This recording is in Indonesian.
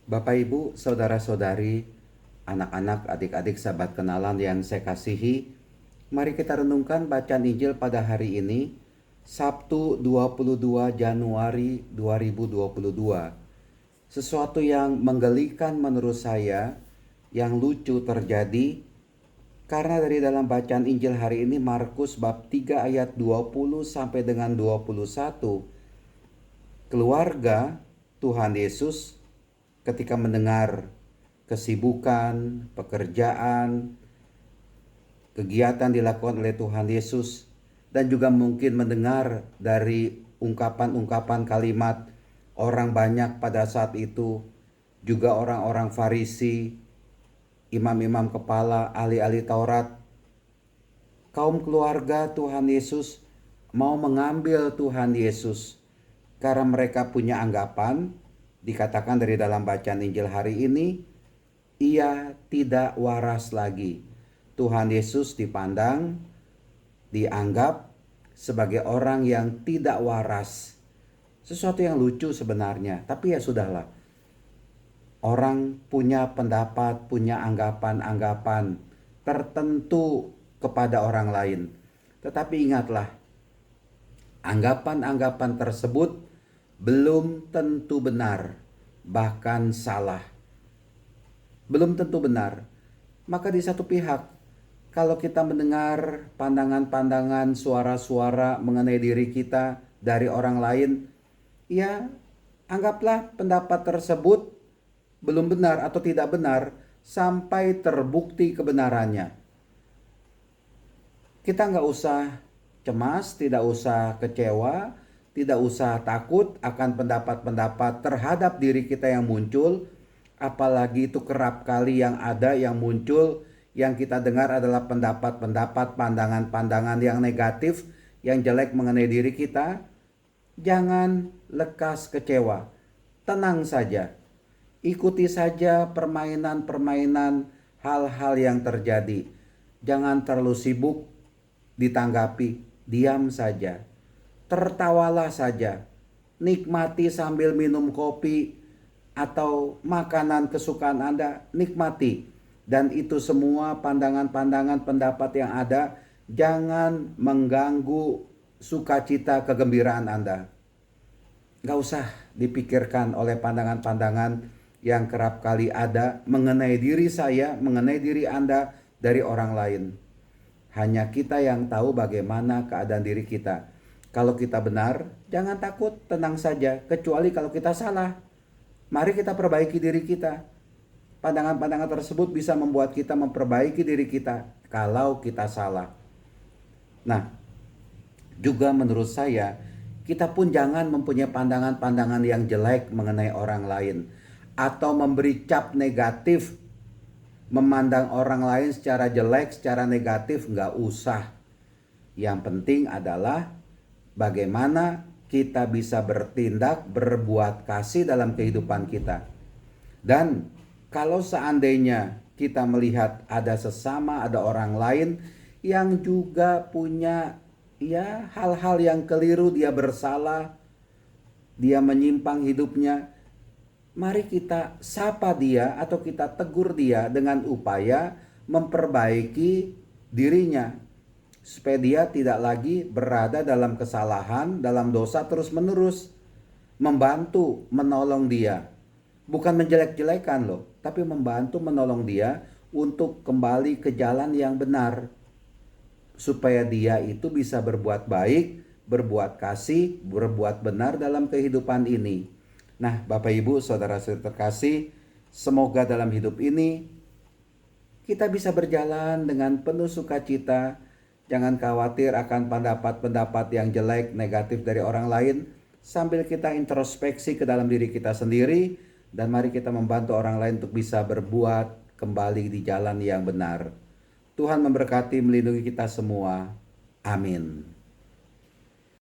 Bapak, Ibu, saudara-saudari, anak-anak, adik-adik, sahabat kenalan yang saya kasihi, mari kita renungkan bacaan Injil pada hari ini, Sabtu 22 Januari 2022. Sesuatu yang menggelikan menurut saya, yang lucu terjadi, karena dari dalam bacaan Injil hari ini Markus bab 3 ayat 20 sampai dengan 21, keluarga Tuhan Yesus ketika mendengar kesibukan, pekerjaan, kegiatan dilakukan oleh Tuhan Yesus, dan juga mungkin mendengar dari ungkapan-ungkapan kalimat orang banyak pada saat itu, juga orang-orang Farisi, imam-imam kepala, ahli-ahli Taurat, kaum keluarga Tuhan Yesus mau mengambil Tuhan Yesus karena mereka punya anggapan, dikatakan dari dalam bacaan Injil hari ini, ia tidak waras lagi. Tuhan Yesus dipandang, dianggap sebagai orang yang tidak waras. Sesuatu yang lucu sebenarnya, tapi ya sudahlah. Orang punya pendapat, punya anggapan-anggapan tertentu kepada orang lain. Tetapi ingatlah, anggapan-anggapan tersebut belum tentu benar, bahkan salah. Belum tentu benar. Maka di satu pihak, kalau kita mendengar pandangan-pandangan, suara-suara mengenai diri kita dari orang lain, ya anggaplah pendapat tersebut belum benar atau tidak benar sampai terbukti kebenarannya. Kita nggak usah cemas, tidak usah kecewa, tidak usah takut akan pendapat-pendapat terhadap diri kita yang muncul. Apalagi itu kerap kali yang ada, yang muncul, yang kita dengar adalah pendapat-pendapat, pandangan-pandangan yang negatif, yang jelek mengenai diri kita. Jangan lekas kecewa, tenang saja. Ikuti saja permainan-permainan hal-hal yang terjadi. Jangan terlalu sibuk ditanggapi, diam saja. Tertawalah saja. Nikmati sambil minum kopi atau makanan kesukaan Anda, nikmati. Dan itu semua pandangan-pandangan pendapat yang ada jangan mengganggu sukacita kegembiraan Anda. Gak usah dipikirkan oleh pandangan-pandangan yang kerap kali ada mengenai diri saya, mengenai diri Anda dari orang lain. Hanya kita yang tahu bagaimana keadaan diri kita. Kalau kita benar, jangan takut, tenang saja. Kecuali kalau kita salah, mari kita perbaiki diri kita. Pandangan-pandangan tersebut bisa membuat kita memperbaiki diri kita kalau kita salah. Nah, juga menurut saya, kita pun jangan mempunyai pandangan-pandangan yang jelek mengenai orang lain. Atau memberi cap negatif, memandang orang lain secara jelek, secara negatif, nggak usah. Yang penting adalah bagaimana kita bisa bertindak, berbuat kasih dalam kehidupan kita. Dan kalau seandainya kita melihat ada sesama, ada orang lain yang juga punya ya hal-hal yang keliru, dia bersalah, dia menyimpang hidupnya, mari kita sapa dia atau kita tegur dia dengan upaya memperbaiki dirinya, supaya dia tidak lagi berada dalam kesalahan, dalam dosa terus-menerus. Membantu, menolong dia. Bukan menjelek-jelekan loh, tapi membantu, menolong dia untuk kembali ke jalan yang benar. Supaya dia itu bisa berbuat baik, berbuat kasih, berbuat benar dalam kehidupan ini. Nah, Bapak Ibu, saudara-saudara terkasih, semoga dalam hidup ini kita bisa berjalan dengan penuh sukacita. Jangan khawatir akan pendapat-pendapat yang jelek, negatif dari orang lain. Sambil kita introspeksi ke dalam diri kita sendiri. Dan mari kita membantu orang lain untuk bisa berbuat kembali di jalan yang benar. Tuhan memberkati, melindungi kita semua. Amin.